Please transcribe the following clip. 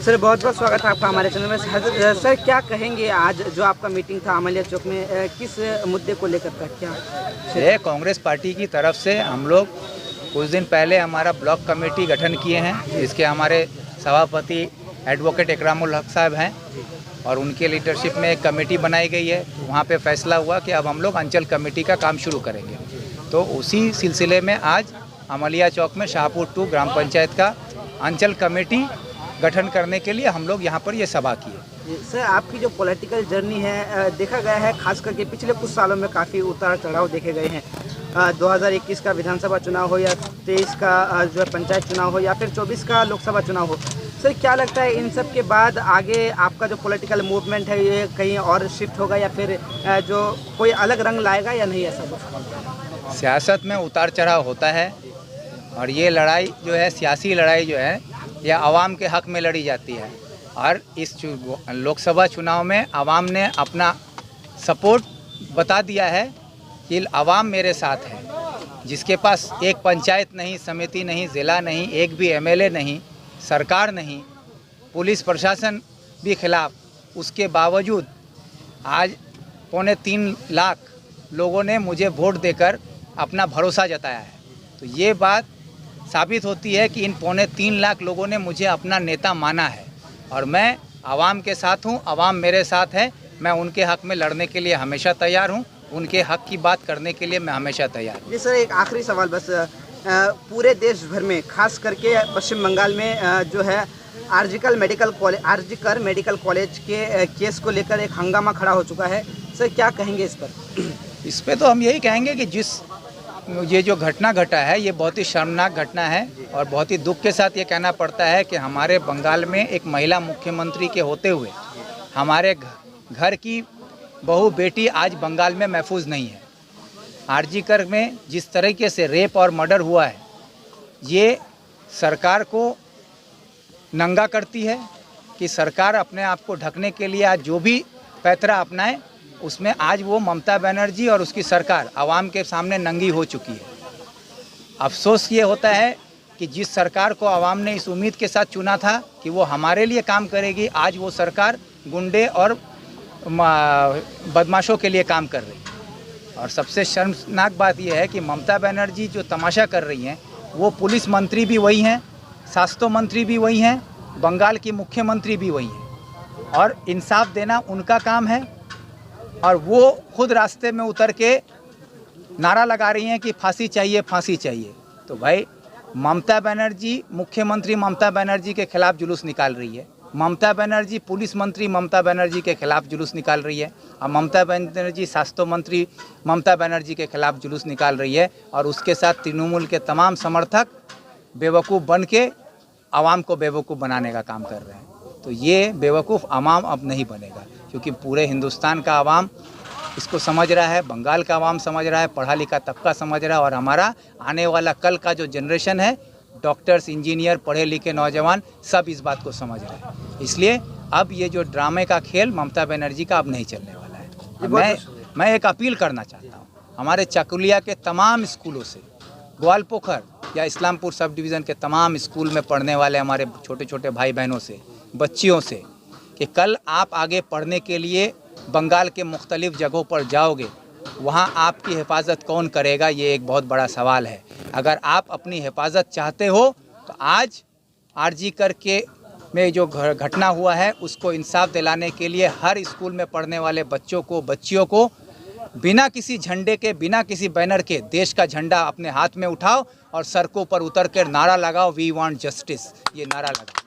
Sir बहुत बहुत स्वागत है आपका हमारे चैनल में। सर क्या कहेंगे, आज जो आपका मीटिंग था अमलिया चौक में, किस मुद्दे को लेकर था? क्या ये कांग्रेस पार्टी की तरफ से हम लोग कुछ दिन पहले हमारा ब्लॉक कमेटी गठन किए हैं, जिसके हमारे सभापति एडवोकेट इकरामुल हक साहब हैं और उनके लीडरशिप में एक कमेटी बनाई गई है। वहाँ पे फैसला हुआ कि अब हम लोग अंचल कमेटी का काम शुरू करेंगे। तो उसी सिलसिले में आज अमलिया चौक में शाहपुर 2 ग्राम पंचायत का अंचल कमेटी गठन करने के लिए हम लोग यहाँ पर ये सभा किए। सर आपकी जो पॉलिटिकल जर्नी है, देखा गया है खास करके पिछले कुछ सालों में काफ़ी उतार चढ़ाव देखे गए हैं। 2021 का विधानसभा चुनाव हो या 23 का जो है पंचायत चुनाव हो या फिर 24 का लोकसभा चुनाव हो, सर क्या लगता है इन सब के बाद आगे आपका जो पॉलिटिकल मूवमेंट है ये कहीं और शिफ्ट होगा या फिर जो कोई अलग रंग लाएगा या नहीं? ऐसा कुछ सियासत में उतार चढ़ाव होता है और ये लड़ाई जो है, सियासी लड़ाई जो है, यह आवाम के हक में लड़ी जाती है। और इस लोकसभा चुनाव में आवाम ने अपना सपोर्ट बता दिया है कि आवाम मेरे साथ है। जिसके पास एक पंचायत नहीं, समिति नहीं, ज़िला नहीं, एक भी एमएलए नहीं, सरकार नहीं, पुलिस प्रशासन भी खिलाफ, उसके बावजूद आज 3.25 लाख लोगों ने मुझे वोट देकर अपना भरोसा जताया है। तो ये बात साबित होती है कि इन 3.25 लाख लोगों ने मुझे अपना नेता माना है और मैं आवाम के साथ हूँ, आवाम मेरे साथ है। मैं उनके हक में लड़ने के लिए हमेशा तैयार हूँ, उनके हक की बात करने के लिए मैं हमेशा तैयार हूँ। जी सर, एक आखिरी सवाल बस। पूरे देश भर में खास करके पश्चिम बंगाल में जो है आरजीकर मेडिकल कॉलेज के केस को लेकर एक हंगामा खड़ा हो चुका है। सर क्या कहेंगे इस पर? इस पर तो हम यही कहेंगे कि ये जो घटना घटा है ये बहुत ही शर्मनाक घटना है और बहुत ही दुख के साथ ये कहना पड़ता है कि हमारे बंगाल में एक महिला मुख्यमंत्री के होते हुए हमारे घर की बहू बेटी आज बंगाल में महफूज नहीं है। आरजीकर में जिस तरीके से रेप और मर्डर हुआ है, ये सरकार को नंगा करती है कि सरकार अपने आप को ढकने के लिए आज जो भी पैतरा अपनाए, उसमें आज वो ममता बनर्जी और उसकी सरकार आवाम के सामने नंगी हो चुकी है। अफसोस ये होता है कि जिस सरकार को आवाम ने इस उम्मीद के साथ चुना था कि वो हमारे लिए काम करेगी, आज वो सरकार गुंडे और बदमाशों के लिए काम कर रही है। और सबसे शर्मनाक बात यह है कि ममता बनर्जी जो तमाशा कर रही हैं, वो पुलिस मंत्री भी वही हैं, स्वास्थ्य मंत्री भी वही हैं, बंगाल की मुख्यमंत्री भी वही हैं और इंसाफ देना उनका काम है। और वो खुद रास्ते में उतर के नारा लगा रही हैं कि फांसी चाहिए, फांसी चाहिए। तो भाई ममता बनर्जी, मुख्यमंत्री ममता बनर्जी के खिलाफ जुलूस निकाल रही है, ममता बनर्जी पुलिस मंत्री ममता बनर्जी के खिलाफ जुलूस निकाल रही है और ममता बनर्जी स्वास्थ्य मंत्री ममता बनर्जी के खिलाफ जुलूस निकाल रही है। और उसके साथ तृणमूल के तमाम समर्थक बेवकूफ़ बन के आवाम को बेवकूफ़ बनाने का काम कर रहे हैं। तो ये बेवकूफ़ आवाम अब नहीं बनेगा, क्योंकि पूरे हिंदुस्तान का आवाम इसको समझ रहा है, बंगाल का आवाम समझ रहा है, पढ़ा लिखा तबका समझ रहा है और हमारा आने वाला कल का जो जनरेशन है, डॉक्टर्स, इंजीनियर, पढ़े लिखे नौजवान सब इस बात को समझ रहे हैं। इसलिए अब ये जो ड्रामे का खेल ममता बनर्जी का अब नहीं चलने वाला है। मैं एक अपील करना चाहता हूँ हमारे चकुलिया के तमाम स्कूलों से, ग्वालपोखर या इस्लामपुर सब डिवीज़न के तमाम स्कूल में पढ़ने वाले हमारे छोटे छोटे भाई बहनों से, बच्चियों से, कि कल आप आगे पढ़ने के लिए बंगाल के मुख्तलिफ़ जगहों पर जाओगे, वहाँ आपकी हिफाजत कौन करेगा, ये एक बहुत बड़ा सवाल है। अगर आप अपनी हिफाजत चाहते हो तो आज आरजीकर के में जो घटना हुआ है उसको इंसाफ दिलाने के लिए हर स्कूल में पढ़ने वाले बच्चों को, बच्चियों को बिना किसी झंडे के, बिना किसी बैनर के देश का झंडा अपने हाथ में उठाओ और सड़कों पर उतर कर नारा लगाओ, वी वांट जस्टिस, ये नारा लगाओ।